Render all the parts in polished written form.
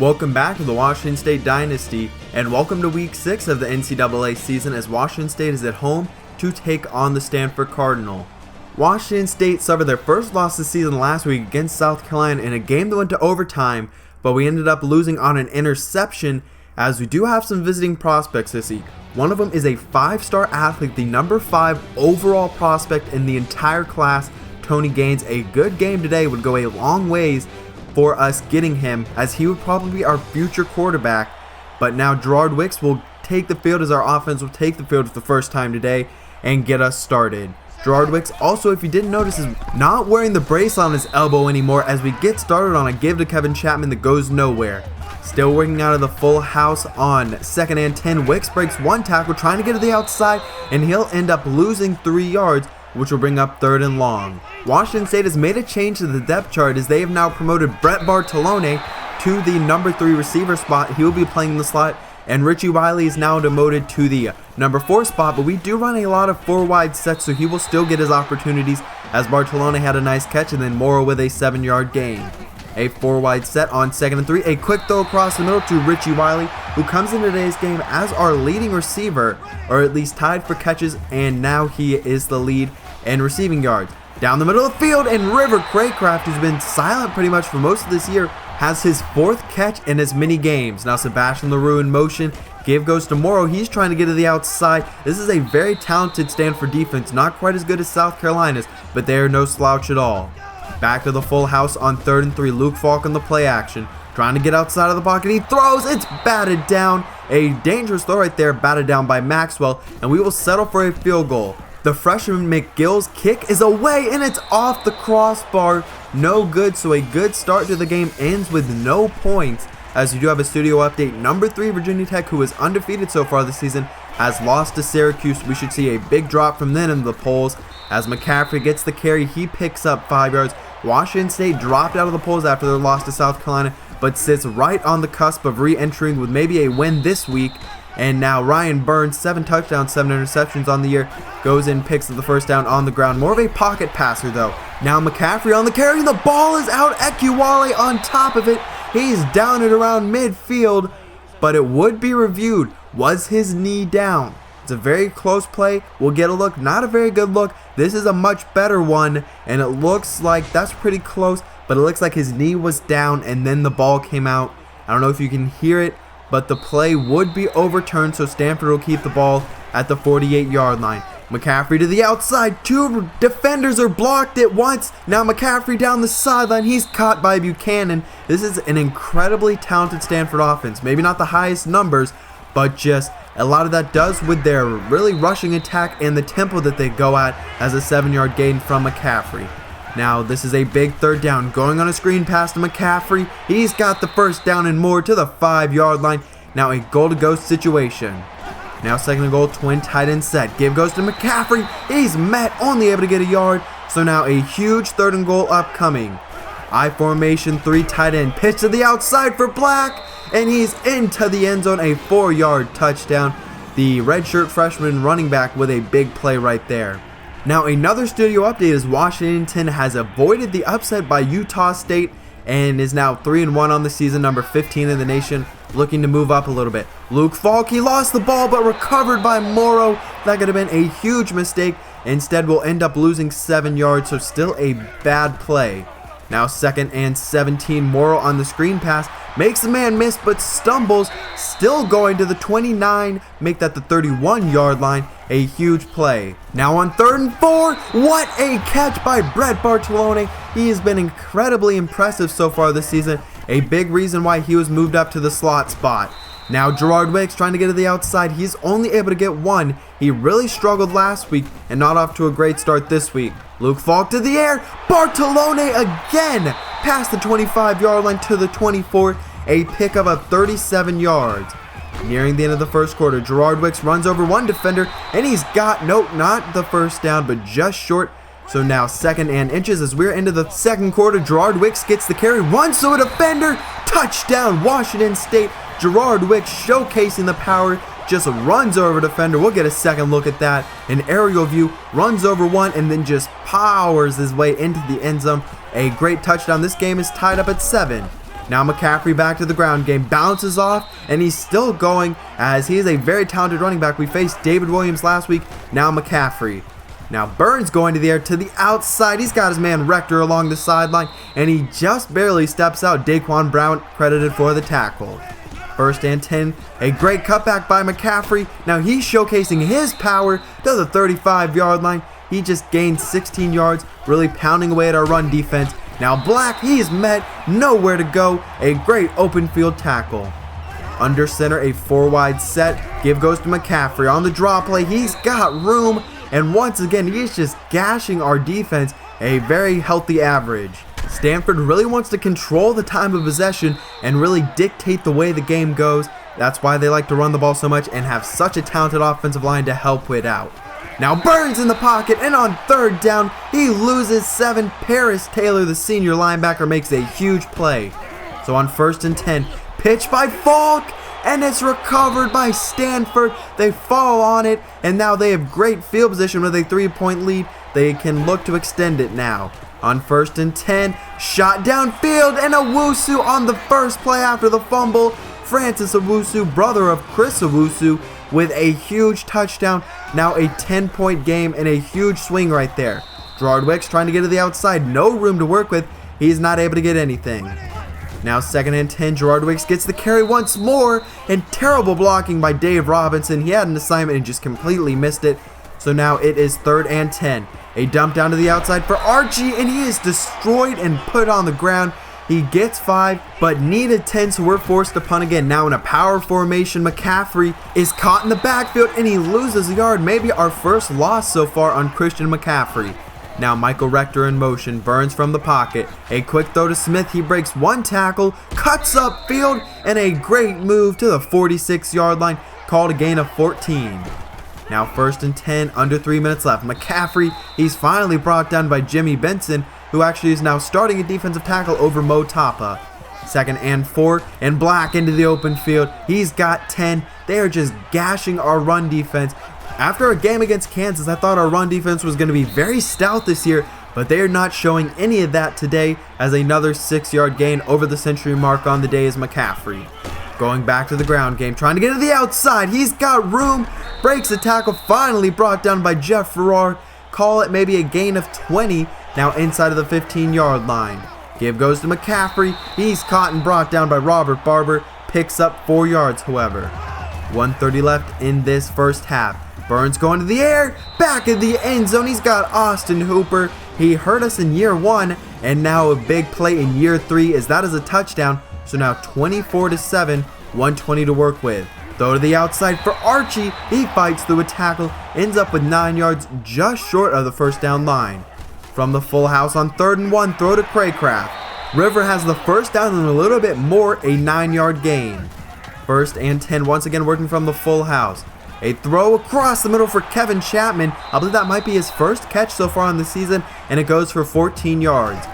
Welcome back to the Washington State Dynasty, and welcome to Week 6 of the NCAA season as Washington State is at home to take on the Stanford Cardinal. Washington State suffered their first loss this season last week against South Carolina in a game that went to overtime, but we ended up losing on an interception as we do have some visiting prospects this week. One of them is a 5-star athlete, the number 5 overall prospect in the entire class, Tony Gaines. A good game today would go a long ways for us getting him, as he would probably be our future quarterback. But now Gerard Wicks will take the field, as our offense will take the field for the first time today and get us started. Gerard Wicks also, if you didn't notice, is not wearing the brace on his elbow anymore as we get started on a give to Kevin Chapman that goes nowhere. Still working out of the full house on 2nd and 10. Wicks breaks one tackle trying to get to the outside, and he'll end up losing 3 yards, which will bring up 3rd and long. Washington State has made a change to the depth chart as they have now promoted Brett Bartolone to the number 3 receiver spot. He will be playing in the slot, and Richie Wiley is now demoted to the number 4 spot, but we do run a lot of 4 wide sets, so he will still get his opportunities, as Bartolone had a nice catch and then Morrow with a 7-yard gain. A 4 wide set on 2nd and 3, a quick throw across the middle to Richie Wiley, who comes in today's game as our leading receiver, or at least tied for catches, and now he is the lead in receiving yards. Down the middle of the field, and River Craycraft, who's been silent pretty much for most of this year, has his 4th catch in as many games. Now Sebastian LaRue in motion. Give goes to Morrow. He's trying to get to the outside. This is a very talented Stanford defense. Not quite as good as South Carolina's, but they are no slouch at all. Back to the full house on 3rd and 3. Luke Falk on the play action. Trying to get outside of the pocket. He throws. It's batted down. A dangerous throw right there, batted down by Maxwell, and we will settle for a field goal. The freshman McGill's kick is away, and it's off the crossbar. No good, so a good start to the game ends with no points, as you do have a studio update. Number 3 Virginia Tech, who is undefeated so far this season, has lost to Syracuse. We should see a big drop from then into the polls as McCaffrey gets the carry. He picks up 5 yards. Washington State dropped out of the polls after their loss to South Carolina, but sits right on the cusp of re-entering with maybe a win this week. And now Ryan Burns, 7 touchdowns, 7 interceptions on the year, goes in, picks up the first down on the ground. More of a pocket passer though. Now McCaffrey on the carry, and the ball is out. Ekwale on top of it. He's down at around midfield, but it would be reviewed. Was his knee down? It's a very close play. We'll get a look. Not a very good look. This is a much better one, and it looks like that's pretty close, but it looks like his knee was down and then the ball came out. I don't know if you can hear it, but the play would be overturned, so Stanford will keep the ball at the 48-yard line. McCaffrey to the outside. 2 defenders are blocked at once. Now McCaffrey down the sideline. He's caught by Buchanan. This is an incredibly talented Stanford offense. Maybe not the highest numbers, but just a lot of that does with their really rushing attack and the tempo that they go at, as a 7-yard gain from McCaffrey. Now this is a big 3rd down, going on a screen pass to McCaffrey. He's got the first down and more to the 5-yard line. Now a goal-to-go situation. Now 2nd and goal, twin tight end set. Give goes to McCaffrey. He's met, only able to get a yard. So now a huge 3rd and goal upcoming. I formation, 3 tight end, pitch to the outside for Black, and he's into the end zone, a 4-yard touchdown. The redshirt freshman running back with a big play right there. Now another studio update is Washington has avoided the upset by Utah State and is now 3-1 on the season, number 15 in the nation, looking to move up a little bit. Luke Falk, he lost the ball but recovered by Morrow. That could have been a huge mistake. Instead we'll end up losing 7 yards, so still a bad play. Now 2nd and 17, Morrow on the screen pass, makes the man miss but stumbles, still going to the 29, make that the 31-yard line, a huge play. Now on 3rd and 4, what a catch by Brett Bartolone. He has been incredibly impressive so far this season, a big reason why he was moved up to the slot spot. Now Gerard Wicks trying to get to the outside. He's only able to get 1. He really struggled last week and not off to a great start this week. Luke Falk to the air. Bartolone again past the 25-yard line to the 24. A pickup of 37 yards. Nearing the end of the first quarter, Gerard Wicks runs over 1 defender, and he's got, nope, not the first down, but just short. So now 2nd and inches as we're into the 2nd quarter. Gerard Wicks gets the carry, runs to a defender. Touchdown, Washington State. Gerard Wicks showcasing the power, just runs over a defender. We'll get a second look at that. An aerial view, runs over 1 and then just powers his way into the end zone. A great touchdown. This game is tied up at 7. Now McCaffrey back to the ground game, bounces off, and he's still going as he is a very talented running back. We faced David Williams last week, now McCaffrey. Now Burns going to the air to the outside. He's got his man Rector along the sideline, and he just barely steps out. Daquan Brown credited for the tackle. 1st and 10, a great cutback by McCaffrey. Now he's showcasing his power to the 35-yard line. He just gained 16 yards, really pounding away at our run defense. Now Black, he's met, nowhere to go, a great open field tackle. Under center, a 4-wide set, give goes to McCaffrey. On the draw play, he's got room, and once again, he's just gashing our defense, a very healthy average. Stanford really wants to control the time of possession and really dictate the way the game goes. That's why they like to run the ball so much and have such a talented offensive line to help it out. Now Burns in the pocket, and on 3rd down, he loses 7. Paris Taylor, the senior linebacker, makes a huge play. So on 1st and 10, pitch by Falk, and it's recovered by Stanford. They fall on it, and now they have great field position with a 3-point lead. They can look to extend it now. On 1st and 10, shot downfield, and Wazzu on the first play after the fumble. Francis Wazzu, brother of Chris Wazzu, with a huge touchdown. Now a 10-point game and a huge swing right there. Gerard Wicks trying to get to the outside, no room to work with. He's not able to get anything. Now 2nd and 10, Gerard Wicks gets the carry once more, and terrible blocking by Dave Robinson. He had an assignment and just completely missed it. So now it is 3rd and 10. A dump down to the outside for Archie, and he is destroyed and put on the ground. He gets 5, but needed 10, so we're forced to punt again. Now in a power formation, McCaffrey is caught in the backfield, and he loses a yard. Maybe our first loss so far on Christian McCaffrey. Now Michael Rector in motion, Burns from the pocket. A quick throw to Smith, he breaks 1 tackle, cuts up field, and a great move to the 46-yard line, called a gain of 14. Now 1st and 10, under 3 minutes left. McCaffrey, he's finally brought down by Jimmy Benson, who actually is now starting a defensive tackle over Mo Tapa. 2nd and 4, and Black into the open field. He's got 10. They are just gashing our run defense. After a game against Kansas, I thought our run defense was going to be very stout this year, but they are not showing any of that today, as another 6-yard gain over the century mark on the day is McCaffrey. Going back to the ground game, trying to get to the outside. He's got room, breaks a tackle, finally brought down by Jeff Farrar. Call it maybe a gain of 20, now inside of the 15-yard line. Give goes to McCaffrey. He's caught and brought down by Robert Barber. Picks up 4 yards, however. 1:30 left in this first half. Burns going to the air, back in the end zone. He's got Austin Hooper. He hurt us in year 1, and now a big play in year 3 as that is a touchdown. So now 24-7, 120 to work with. Throw to the outside for Archie. He fights through a tackle, ends up with 9 yards, just short of the first down line. From the full house on 3rd and 1, throw to Craycraft. River has the first down and a little bit more, a 9-yard gain. 1st and 10, once again working from the full house. A throw across the middle for Kevin Chapman. I believe that might be his first catch so far in the season, and it goes for 14 yards.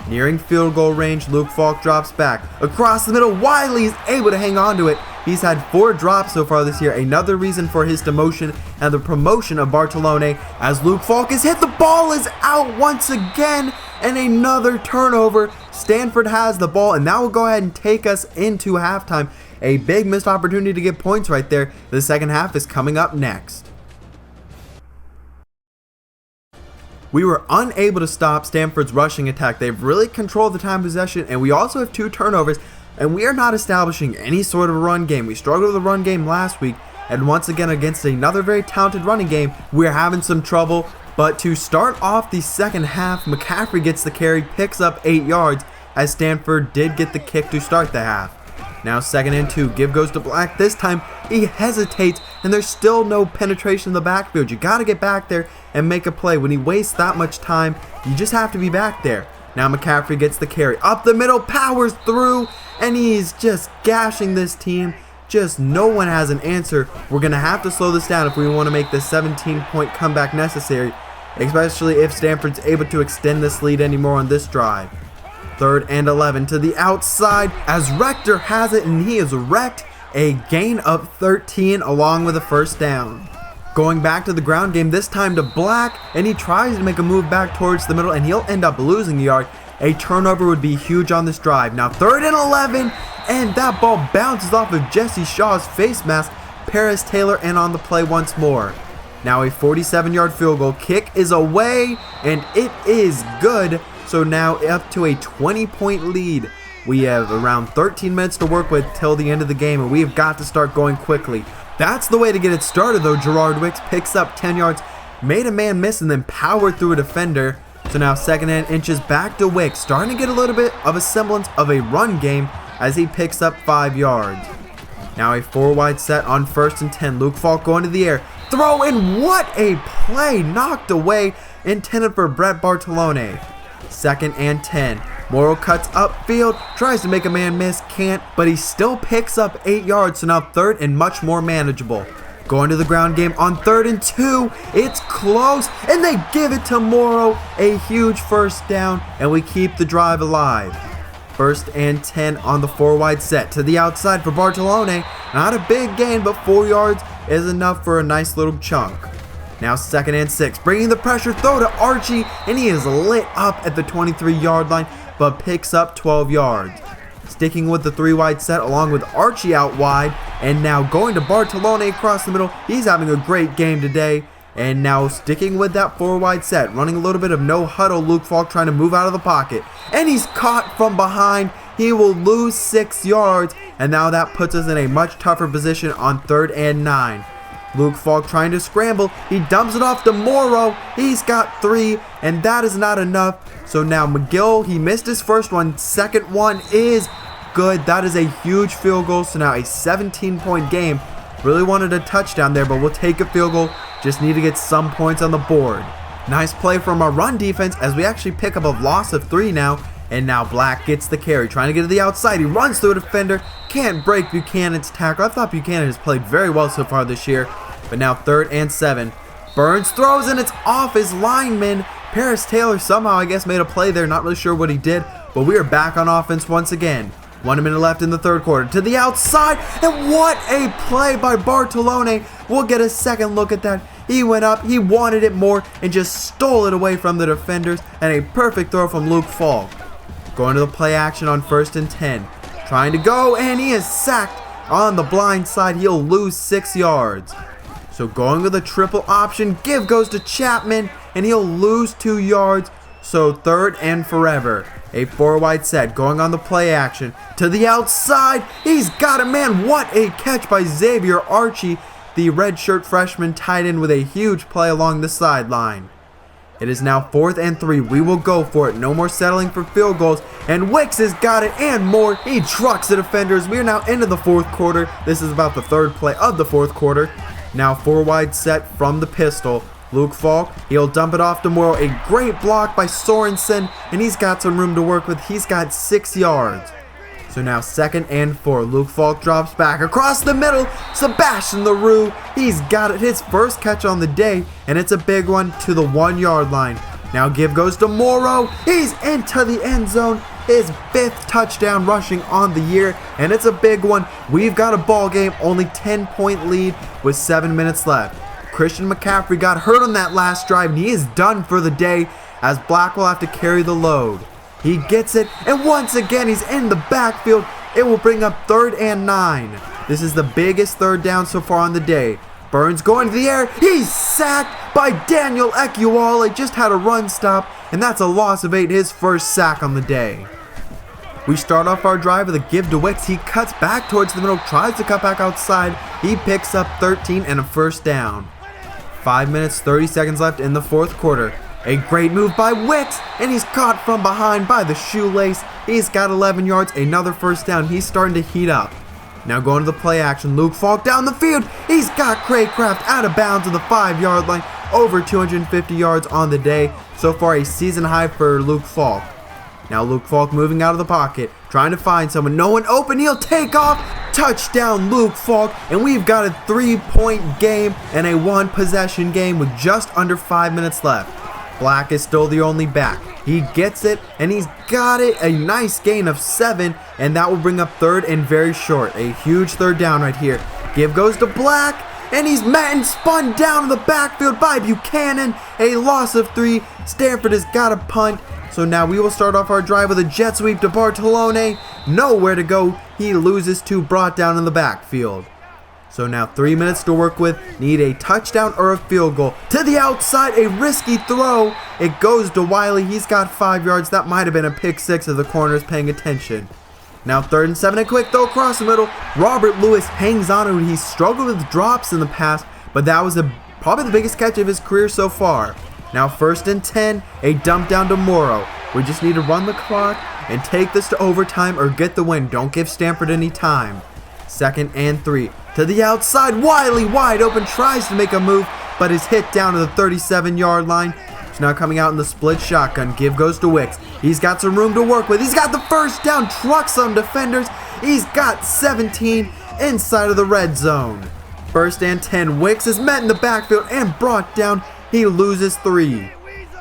Nearing field goal range, Luke Falk drops back. Across the middle, Wiley's able to hang on to it. He's had 4 drops so far this year, another reason for his demotion and the promotion of Bartolone, as Luke Falk is hit. The ball is out once again, and another turnover. Stanford has the ball, and that will go ahead and take us into halftime. A big missed opportunity to get points right there. The second half is coming up next. We were unable to stop Stanford's rushing attack. They've really controlled the time of possession, and we also have 2 turnovers, and we are not establishing any sort of a run game. We struggled with the run game last week, and once again against another very talented running game, we're having some trouble. But to start off the second half, McCaffrey gets the carry, picks up 8 yards, as Stanford did get the kick to start the half. Now 2nd and 2, give goes to Black. This time he hesitates, and there's still no penetration in the backfield. You got to get back there and make a play. When he wastes that much time, you just have to be back there. Now McCaffrey gets the carry. Up the middle, powers through, and he's just gashing this team. Just no one has an answer. We're going to have to slow this down if we want to make the 17-point comeback necessary, especially if Stanford's able to extend this lead anymore on this drive. 3rd and 11 to the outside as Rector has it, and he is wrecked. A gain of 13 along with a first down. Going back to the ground game, this time to Black, and he tries to make a move back towards the middle, and he'll end up losing a yard. A turnover would be huge on this drive. Now 3rd and 11, and that ball bounces off of Jesse Shaw's face mask, Paris Taylor, and on the play once more. Now a 47-yard field goal kick is away, and it is good. So now up to a 20-point lead. We have around 13 minutes to work with till the end of the game, and we have got to start going quickly. That's the way to get it started, though. Gerard Wicks picks up 10 yards, made a man miss, and then powered through a defender. So now 2nd and inches back to Wicks, starting to get a little bit of a semblance of a run game as he picks up 5 yards. Now a 4-wide set on 1st and 10. Luke Falk going to the air. Throw, and what a play! Knocked away, intended for Brett Bartolone. 2nd and 10. Morrow cuts upfield, tries to make a man miss, can't, but he still picks up 8 yards, so now 3rd and much more manageable. Going to the ground game on 3rd and 2. It's close, and they give it to Morrow. A huge 1st down, and we keep the drive alive. 1st and 10 on the 4-wide set to the outside for Bartolone. Not a big gain, but 4 yards is enough for a nice little chunk. Now 2nd and 6, bringing the pressure, throw to Archie, and he is lit up at the 23-yard line, but picks up 12 yards. Sticking with the 3-wide set along with Archie out wide, and now going to Bartolone across the middle. He's having a great game today. And now sticking with that 4-wide set, running a little bit of no huddle. Luke Falk trying to move out of the pocket, and he's caught from behind. He will lose 6 yards, and now that puts us in a much tougher position on 3rd and 9. Luke Falk trying to scramble. He dumps it off to Morrow. He's got 3, and that is not enough. So now McGill, he missed his first one. 2nd one is good. That is a huge field goal. So now a 17-point game. Really wanted a touchdown there, but we'll take a field goal. Just need to get some points on the board. Nice play from our run defense as we actually pick up a loss of 3 now. And now Black gets the carry, trying to get to the outside. He runs through a defender, can't break Buchanan's tackle. I thought Buchanan has played very well so far this year. But now 3rd and 7. Burns throws, and it's off his lineman. Paris Taylor somehow, I guess, made a play there. Not really sure what he did, but we are back on offense once again. 1 minute left in the 3rd quarter. To the outside, and what a play by Bartolone. We'll get a second look at that. He went up, he wanted it more, and just stole it away from the defenders, and a perfect throw from Luke Falk. Going to the play action on 1st and 10. Trying to go, and he is sacked on the blind side. He'll lose 6 yards. So going with a triple option, give goes to Chapman, and he'll lose 2 yards. So 3rd and forever. A 4-wide set going on the play action. To the outside, he's got it, man. What a catch by Xavier Archie. The redshirt freshman tied in with a huge play along the sideline. It is now 4th and 3. We will go for it. No more settling for field goals. And Wicks has got it and more. He trucks the defenders. We are now into the 4th quarter. This is about the 3rd play of the 4th quarter. Now 4-wide set from the pistol. Luke Falk, he'll dump it off to Morrow. A great block by Sorensen, and he's got some room to work with. He's got 6 yards. So now 2nd and 4. Luke Falk drops back across the middle. Sebastian LaRue, he's got it. His first catch on the day, and it's a big one to the 1-yard line. Now give goes to Morrow. He's into the end zone. His 5th touchdown rushing on the year, and it's a big one. We've got a ball game, only 10-point lead with 7 minutes left. Christian McCaffrey got hurt on that last drive, and he is done for the day as Black will have to carry the load. He gets it, and once again he's in the backfield. It will bring up 3rd and 9. This is the biggest 3rd down so far on the day. Burns going to the air. He's sacked by Daniel Ekuale. Just had a run stop, and that's a loss of 8, his first sack on the day. We start off our drive with a give to Wicks. He cuts back towards the middle, tries to cut back outside. He picks up 13 and a 1st down. 5 minutes, 30 seconds left in the 4th quarter. A great move by Wicks, and he's caught from behind by the shoelace. He's got 11 yards, another 1st down. He's starting to heat up. Now going to the play action. Luke Falk down the field. He's got Craycraft out of bounds on the 5-yard line. Over 250 yards on the day. So far a season high for Luke Falk. Now Luke Falk moving out of the pocket, trying to find someone. No one open. He'll take off. Touchdown Luke Falk, and we've got a 3-point game and a 1-possession game with just under 5 minutes left. Black is still the only back. He gets it, and he's got it. A nice gain of 7, and that will bring up 3rd and very short. A huge 3rd down right here. Give goes to Black, and he's met and spun down in the backfield by Buchanan. A loss of 3. Stanford has got a punt. So now we will start off our drive with a jet sweep to Bartolone. Nowhere to go. He loses to brought down in the backfield. So now 3 minutes to work with. Need a touchdown or a field goal. To the outside, a risky throw. It goes to Wiley. He's got 5 yards. That might have been a pick six if the corner is paying attention. Now 3rd and 7, a quick throw across the middle. Robert Lewis hangs on to it. He struggled with drops in the past, but that was probably the biggest catch of his career so far. Now 1st and 10, a dump down to Morrow. We just need to run the clock and take this to overtime or get the win. Don't give Stanford any time. 2nd and 3, to the outside. Wiley wide open, tries to make a move, but is hit down to the 37-yard line. He's now coming out in the split shotgun. Give goes to Wicks. He's got some room to work with. He's got the first down, trucks some defenders. He's got 17 inside of the red zone. 1st and 10, Wicks is met in the backfield and brought down. He loses 3.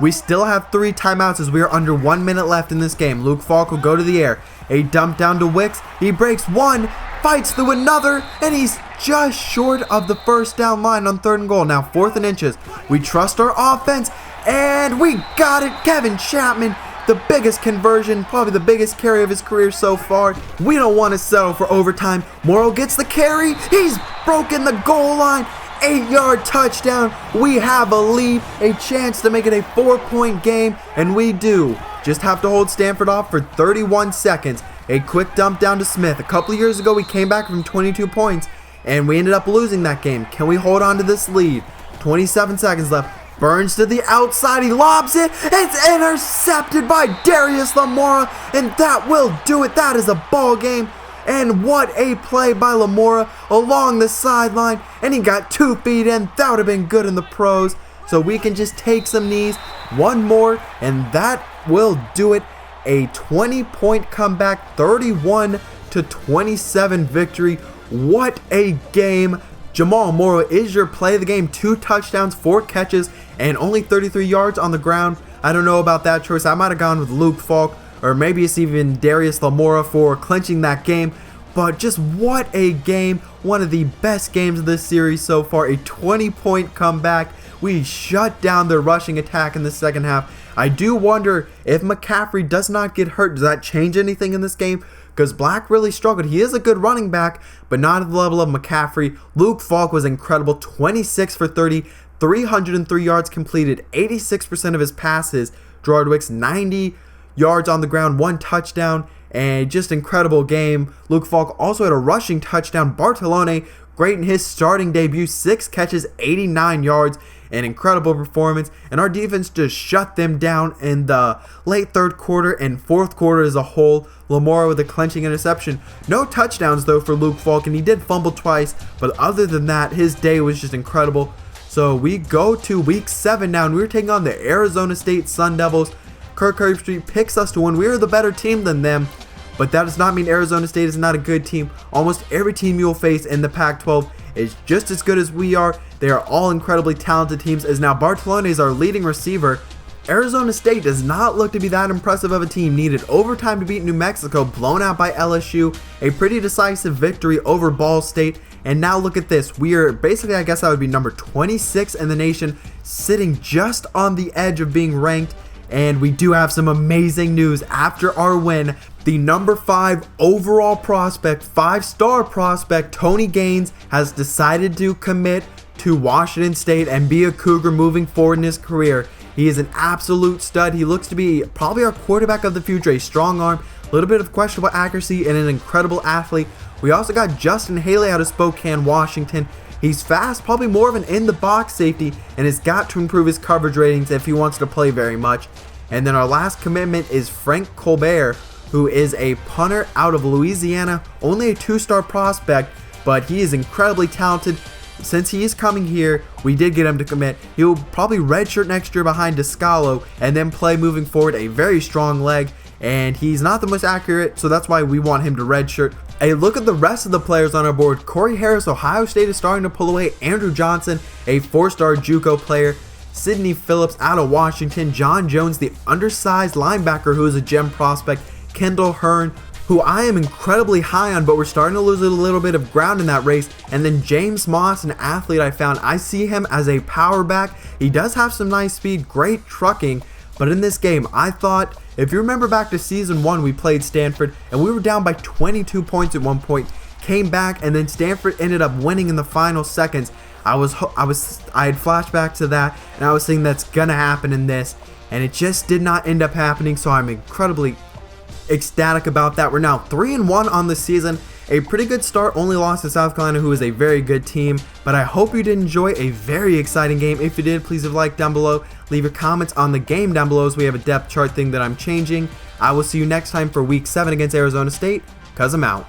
We still have 3 timeouts as we are under 1 minute left in this game. Luke Falk will go to the air. A dump down to Wicks. He breaks one, fights through another, and he's just short of the first down line on 3rd and goal. Now 4th and inches. We trust our offense, and we got it. Kevin Chapman, the biggest conversion, probably the biggest carry of his career so far. We don't want to settle for overtime. Morrow gets the carry. He's broken the goal line. 8-yard touchdown. We have a lead, a chance to make it a 4-point game, and we do. Just have to hold Stanford off for 31 seconds. A quick dump down to Smith. A couple years ago, we came back from 22 points, and we ended up losing that game. Can we hold on to this lead? 27 seconds left. Burns to the outside. He lobs it. It's intercepted by Darius Lamora, and that will do it. That is a ball game. And what a play by Lamora along the sideline. And he got 2 feet in. That would have been good in the pros. So we can just take some knees. One more, and that will do it. A 20-point comeback, 31-27 victory. What a game. Jamal Morrow is your play of the game. 2 touchdowns, 4 catches, and only 33 yards on the ground. I don't know about that choice. I might have gone with Luke Falk, or maybe it's even Darius Lamora for clinching that game. But just what a game. One of the best games of this series so far. A 20-point comeback. We shut down their rushing attack in the second half. I do wonder if McCaffrey does not get hurt. Does that change anything in this game? Because Black really struggled. He is a good running back, but not at the level of McCaffrey. Luke Falk was incredible. 26 for 30, 303 yards completed, 86% of his passes. Gerard Wicks, 90 yards on the ground, 1 touchdown, and just incredible game. Luke Falk also had a rushing touchdown. Bartolone, great in his starting debut, 6 catches, 89 yards, an incredible performance. And our defense just shut them down in the late 3rd quarter and 4th quarter as a whole. Lamora with a clenching interception. No touchdowns though for Luke Falk, and he did fumble twice, but other than that, his day was just incredible. So we go to week 7 now, and we're taking on the Arizona State Sun Devils. Kirk Herbstreit picks us to win. We are the better team than them, but that does not mean Arizona State is not a good team. Almost every team you'll face in the Pac-12 is just as good as we are. They are all incredibly talented teams, as now Bartolone is our leading receiver. Arizona State does not look to be that impressive of a team. Needed overtime to beat New Mexico, blown out by LSU. A pretty decisive victory over Ball State. And now look at this. We are basically, I guess that would be number 26 in the nation, sitting just on the edge of being ranked. And we do have some amazing news after our win. The number 5 overall prospect, 5-star prospect, Tony Gaines, has decided to commit to Washington State and be a Cougar moving forward in his career. He is an absolute stud. He looks to be probably our quarterback of the future. A strong arm, a little bit of questionable accuracy, and an incredible athlete. We also got Justin Haley out of Spokane, Washington. He's fast, probably more of an in-the-box safety, and has got to improve his coverage ratings if he wants to play very much. And then our last commitment is Frank Colbert, who is a punter out of Louisiana. Only a 2-star prospect, but he is incredibly talented. Since he is coming here, we did get him to commit. He'll probably redshirt next year behind Descalo and then play moving forward. A very strong leg, and he's not the most accurate, so that's why we want him to redshirt. A look at the rest of the players on our board. Corey Harris, Ohio State is starting to pull away. Andrew Johnson, a 4-star JUCO player. Sidney Phillips out of Washington. John Jones, the undersized linebacker who is a gem prospect. Kendall Hearn, who I am incredibly high on, but we're starting to lose a little bit of ground in that race. And then James Moss, an athlete I found. I see him as a power back. He does have some nice speed, great trucking, But in this game, I thought, if you remember back to season 1, we played Stanford and we were down by 22 points at one point, came back, and then Stanford ended up winning in the final seconds. I had flashbacks to that, and I was thinking that's gonna happen in this, and it just did not end up happening. So I'm incredibly ecstatic about that. We're now 3-1 on the season. A pretty good start, only lost to South Carolina, who is a very good team. But I hope you did enjoy a very exciting game. If you did, please leave a like down below. Leave your comments on the game down below, as we have a depth chart thing that I'm changing. I will see you next time for week 7 against Arizona State, 'cause I'm out.